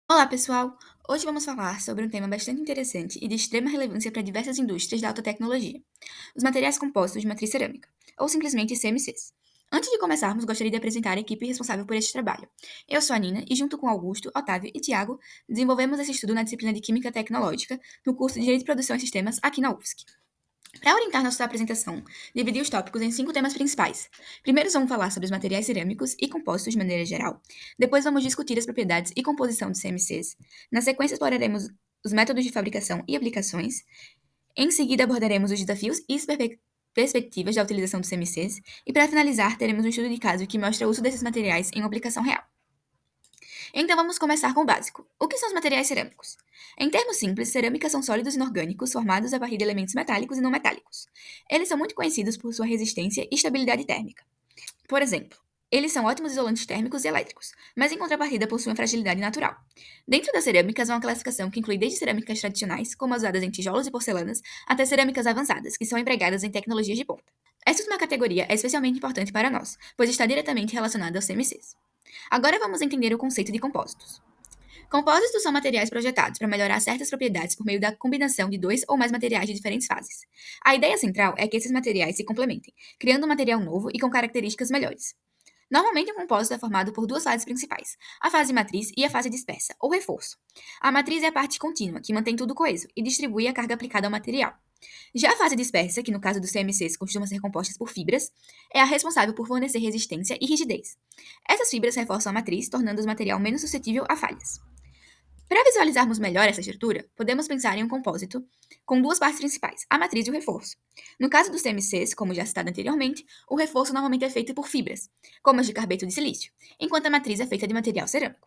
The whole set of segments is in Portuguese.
Olá, pessoal! Hoje vamos falar sobre um tema bastante interessante e de extrema relevância para diversas indústrias da alta tecnologia: os materiais compostos de matriz cerâmica, ou simplesmente CMCs. Antes de começarmos, gostaria de apresentar a equipe responsável por este trabalho. Eu sou a Nina e, junto com Augusto, Otávio e Tiago, desenvolvemos esse estudo na disciplina de Química Tecnológica, no curso de Direito de Produção e Sistemas, aqui na UFSC. Para orientar nossa apresentação, dividi os tópicos em 5 temas principais. Primeiro vamos falar sobre os materiais cerâmicos e compostos de maneira geral. Depois vamos discutir as propriedades e composição de CMCs. Na sequência exploraremos os métodos de fabricação e aplicações. Em seguida abordaremos os desafios e perspectivas da utilização de CMCs. E para finalizar, teremos um estudo de caso que mostra o uso desses materiais em uma aplicação real. Então vamos começar com o básico. O que são os materiais cerâmicos? Em termos simples, cerâmica são sólidos inorgânicos formados a partir de elementos metálicos e não metálicos. Eles são muito conhecidos por sua resistência e estabilidade térmica. Por exemplo, eles são ótimos isolantes térmicos e elétricos, mas em contrapartida possuem fragilidade natural. Dentro das cerâmicas há uma classificação que inclui desde cerâmicas tradicionais, como as usadas em tijolos e porcelanas, até cerâmicas avançadas, que são empregadas em tecnologias de ponta. Esta última categoria é especialmente importante para nós, pois está diretamente relacionada aos CMCs. Agora vamos entender o conceito de compósitos. Compósitos são materiais projetados para melhorar certas propriedades por meio da combinação de dois ou mais materiais de diferentes fases. A ideia central é que esses materiais se complementem, criando um material novo e com características melhores. Normalmente, um compósito é formado por duas fases principais, a fase matriz e a fase dispersa, ou reforço. A matriz é a parte contínua, que mantém tudo coeso e distribui a carga aplicada ao material. Já a fase dispersa, que no caso dos CMCs costuma ser composta por fibras, é a responsável por fornecer resistência e rigidez. Essas fibras reforçam a matriz, tornando o material menos suscetível a falhas. Para visualizarmos melhor essa estrutura, podemos pensar em um compósito com duas partes principais, a matriz e o reforço. No caso dos CMCs, como já citado anteriormente, o reforço normalmente é feito por fibras, como as de carbeto de silício, enquanto a matriz é feita de material cerâmico.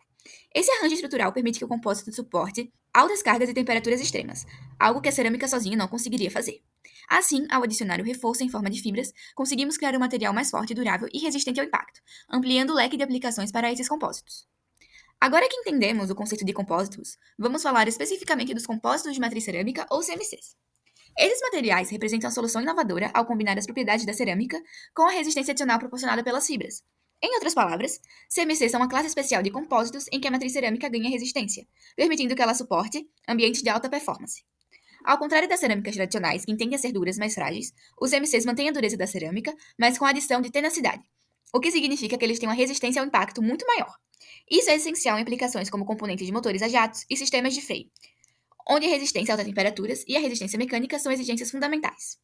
Esse arranjo estrutural permite que o compósito suporte altas cargas e temperaturas extremas, algo que a cerâmica sozinha não conseguiria fazer. Assim, ao adicionar o reforço em forma de fibras, conseguimos criar um material mais forte, durável e resistente ao impacto, ampliando o leque de aplicações para esses compósitos. Agora que entendemos o conceito de compósitos, vamos falar especificamente dos compósitos de matriz cerâmica ou CMCs. Esses materiais representam a solução inovadora ao combinar as propriedades da cerâmica com a resistência adicional proporcionada pelas fibras. Em outras palavras, CMCs são uma classe especial de compósitos em que a matriz cerâmica ganha resistência, permitindo que ela suporte ambientes de alta performance. Ao contrário das cerâmicas tradicionais, que tendem a ser duras mais frágeis, os MCs mantêm a dureza da cerâmica, mas com a adição de tenacidade, o que significa que eles têm uma resistência ao impacto muito maior. Isso é essencial em aplicações como componentes de motores a jatos e sistemas de freio, onde a resistência a altas temperaturas e a resistência mecânica são exigências fundamentais.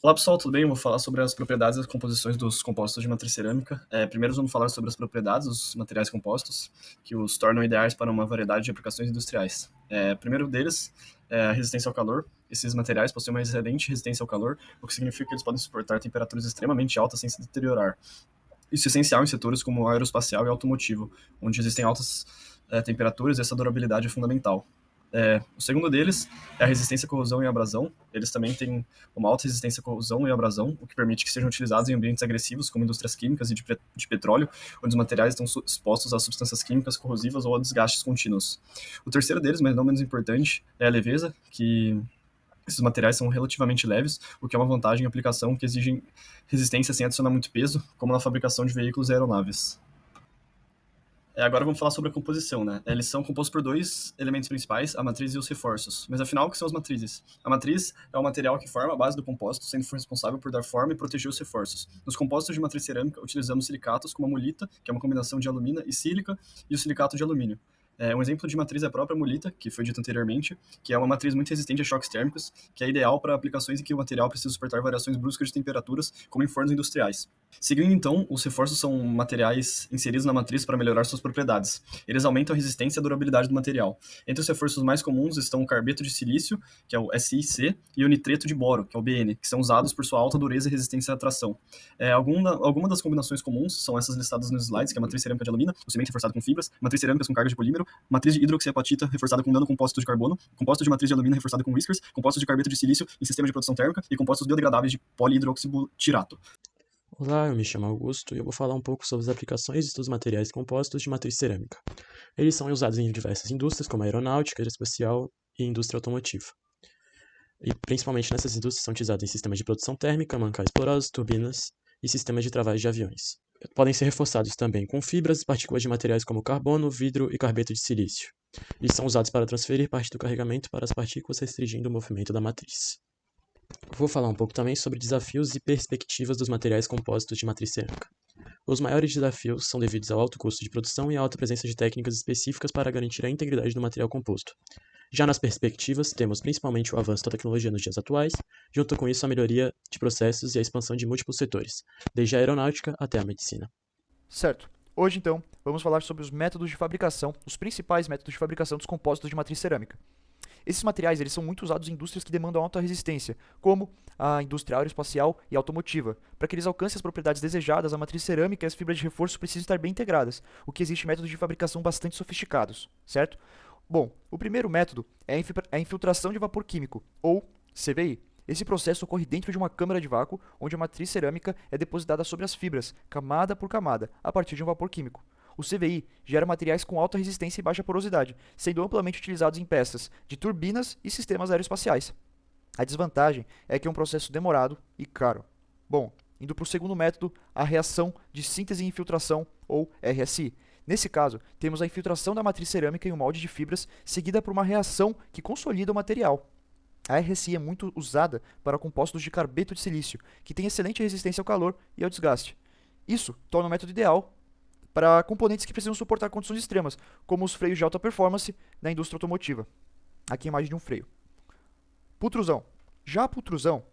Olá pessoal, tudo bem? Eu vou falar sobre as propriedades e as composições dos compostos de matriz cerâmica. Primeiro vamos falar sobre as propriedades dos materiais compostos, que os tornam ideais para uma variedade de aplicações industriais. Primeiro deles é a resistência ao calor. Esses materiais possuem uma excelente resistência ao calor, o que significa que eles podem suportar temperaturas extremamente altas sem se deteriorar. Isso é essencial em setores como o aeroespacial e automotivo, onde existem altas temperaturas e essa durabilidade é fundamental. O segundo deles é a resistência à corrosão e abrasão. Eles também têm uma alta resistência à corrosão e abrasão, o que permite que sejam utilizados em ambientes agressivos, como indústrias químicas e de petróleo, onde os materiais estão expostos a substâncias químicas corrosivas ou a desgastes contínuos. O terceiro deles, mas não menos importante, é a leveza, que esses materiais são relativamente leves, o que é uma vantagem em aplicação que exigem resistência sem adicionar muito peso, como na fabricação de veículos e aeronaves. Agora vamos falar sobre a composição, né? Eles são compostos por dois elementos principais, a matriz e os reforços. Mas afinal, o que são as matrizes? A matriz é o material que forma a base do composto, sendo responsável por dar forma e proteger os reforços. Nos compostos de matriz cerâmica, utilizamos silicatos como a mulita, que é uma combinação de alumina e sílica, e o silicato de alumínio. Um exemplo de matriz é a própria mulita, que foi dito anteriormente, que é uma matriz muito resistente a choques térmicos, que é ideal para aplicações em que o material precisa suportar variações bruscas de temperaturas, como em fornos industriais. Seguindo então, os reforços são materiais inseridos na matriz para melhorar suas propriedades. Eles aumentam a resistência e a durabilidade do material. Entre os reforços mais comuns estão o carbeto de silício, que é o SiC, e o nitreto de boro, que é o Bn, que são usados por sua alta dureza e resistência à tração. Algumas das combinações comuns são essas listadas nos slides, que é a matriz cerâmica de alumina, o cimento reforçado com fibras, matriz cerâmica com carga de polímero, matriz de hidroxiapatita reforçada com nanocompostos de carbono, compostos de matriz de alumina reforçada com whiskers, compostos de carbeto de silício em sistema de produção térmica e compostos biodegradáveis de polihidroxibutirato. Olá, eu me chamo Augusto e eu vou falar um pouco sobre as aplicações dos materiais compostos de matriz cerâmica. Eles são usados em diversas indústrias, como a aeronáutica, aeroespacial e indústria automotiva. E principalmente nessas indústrias são utilizados em sistemas de produção térmica, mancais porosos, turbinas e sistemas de travagem de aviões. podem ser reforçados também com fibras e partículas de materiais como carbono, vidro e carbeto de silício, e são usados para transferir parte do carregamento para as partículas, restringindo o movimento da matriz. Vou falar um pouco também sobre desafios e perspectivas dos materiais compostos de matriz cerâmica. Os maiores desafios são devidos ao alto custo de produção e à alta presença de técnicas específicas para garantir a integridade do material composto. Já nas perspectivas, temos principalmente o avanço da tecnologia nos dias atuais, junto com isso a melhoria de processos e a expansão de múltiplos setores, desde a aeronáutica até a medicina. Certo. Hoje, então, vamos falar sobre os métodos de fabricação, os principais métodos de fabricação dos compostos de matriz cerâmica. Esses materiais eles são muito usados em indústrias que demandam alta resistência, como a indústria aeroespacial e automotiva. Para que eles alcancem as propriedades desejadas, a matriz cerâmica e as fibras de reforço precisam estar bem integradas, o que existe métodos de fabricação bastante sofisticados, certo? Bom, o primeiro método é a infiltração de vapor químico, ou CVI. Esse processo ocorre dentro de uma câmara de vácuo, onde a matriz cerâmica é depositada sobre as fibras, camada por camada, a partir de um vapor químico. O CVI gera materiais com alta resistência e baixa porosidade, sendo amplamente utilizados em peças de turbinas e sistemas aeroespaciais. A desvantagem é que é um processo demorado e caro. Bom, indo para o segundo método, a reação de síntese e infiltração, ou RSI. Nesse caso, temos a infiltração da matriz cerâmica em um molde de fibras, seguida por uma reação que consolida o material. A RSI é muito usada para compostos de carbeto de silício, que tem excelente resistência ao calor e ao desgaste. Isso torna o método ideal para componentes que precisam suportar condições extremas, como os freios de alta performance na indústria automotiva. Aqui a imagem de um freio. Pultrusão. Já a pultrusão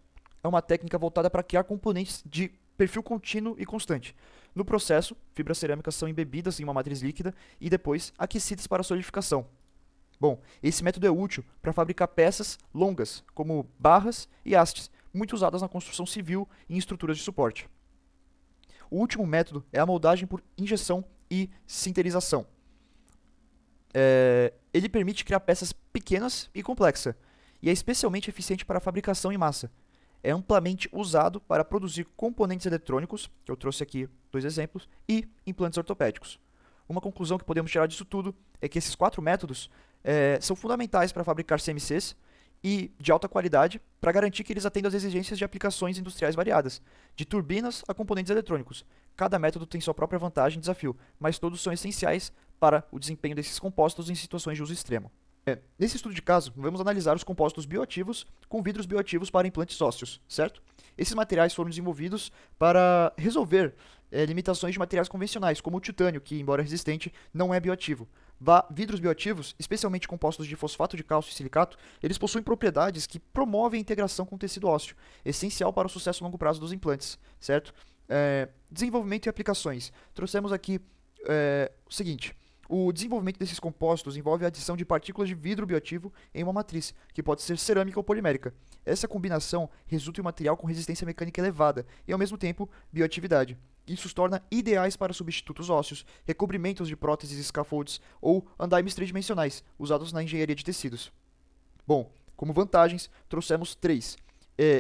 é uma técnica voltada para criar componentes de perfil contínuo e constante. No processo, fibras cerâmicas são embebidas em uma matriz líquida e depois aquecidas para solidificação. Bom, esse método é útil para fabricar peças longas, como barras e hastes, muito usadas na construção civil e em estruturas de suporte. O último método é a moldagem por injeção e sinterização. Ele permite criar peças pequenas e complexas, e é especialmente eficiente para a fabricação em massa. É amplamente usado para produzir componentes eletrônicos, que eu trouxe aqui 2 exemplos, e implantes ortopédicos. Uma conclusão que podemos tirar disso tudo é que esses 4 métodos são fundamentais para fabricar CMCs e de alta qualidade para garantir que eles atendam às exigências de aplicações industriais variadas, de turbinas a componentes eletrônicos. Cada método tem sua própria vantagem e desafio, mas todos são essenciais para o desempenho desses compostos em situações de uso extremo. Nesse estudo de caso, vamos analisar os compostos bioativos com vidros bioativos para implantes ósseos, certo? Esses materiais foram desenvolvidos para resolver limitações de materiais convencionais, como o titânio, que, embora resistente, não é bioativo. Vidros bioativos, especialmente compostos de fosfato de cálcio e silicato, eles possuem propriedades que promovem a integração com o tecido ósseo, essencial para o sucesso a longo prazo dos implantes, certo? Desenvolvimento e aplicações. Trouxemos aqui o seguinte: o desenvolvimento desses compostos envolve a adição de partículas de vidro bioativo em uma matriz, que pode ser cerâmica ou polimérica. Essa combinação resulta em um material com resistência mecânica elevada e, ao mesmo tempo, bioatividade. Isso os torna ideais para substitutos ósseos, recobrimentos de próteses e scaffolds ou andaimes tridimensionais, usados na engenharia de tecidos. Bom, como vantagens, trouxemos 3.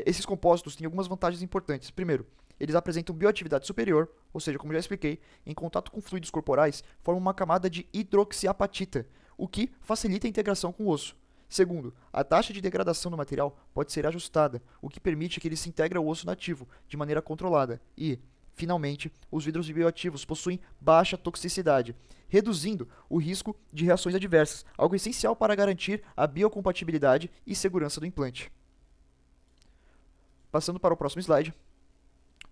Esses compostos têm algumas vantagens importantes. Primeiro, eles apresentam bioatividade superior, ou seja, como já expliquei, em contato com fluidos corporais, formam uma camada de hidroxiapatita, o que facilita a integração com o osso. Segundo, a taxa de degradação do material pode ser ajustada, o que permite que ele se integre ao osso nativo, de maneira controlada. E, finalmente, os vidros bioativos possuem baixa toxicidade, reduzindo o risco de reações adversas, algo essencial para garantir a biocompatibilidade e segurança do implante. Passando para o próximo slide,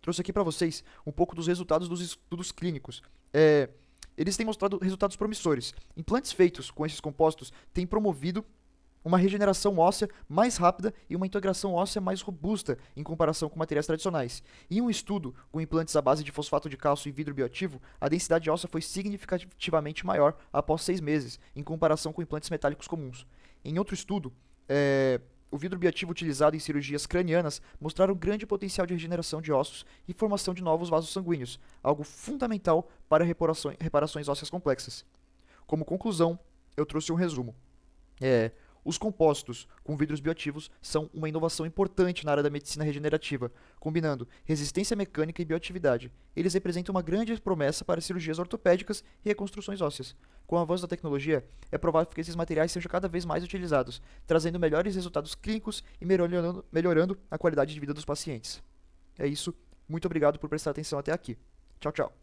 trouxe aqui para vocês um pouco dos resultados dos estudos clínicos. Eles têm mostrado resultados promissores. Implantes feitos com esses compostos têm promovido uma regeneração óssea mais rápida e uma integração óssea mais robusta em comparação com materiais tradicionais. Em um estudo com implantes à base de fosfato de cálcio e vidro bioativo, a densidade óssea foi significativamente maior após 6 meses, em comparação com implantes metálicos comuns. Em outro estudo, o vidro bioativo utilizado em cirurgias cranianas mostraram grande potencial de regeneração de ossos e formação de novos vasos sanguíneos, algo fundamental para reparações ósseas complexas. Como conclusão, eu trouxe um resumo. Os compostos com vidros bioativos são uma inovação importante na área da medicina regenerativa, combinando resistência mecânica e bioatividade. Eles representam uma grande promessa para cirurgias ortopédicas e reconstruções ósseas. Com o avanço da tecnologia, é provável que esses materiais sejam cada vez mais utilizados, trazendo melhores resultados clínicos e melhorando a qualidade de vida dos pacientes. É isso. Muito obrigado por prestar atenção até aqui. Tchau, tchau.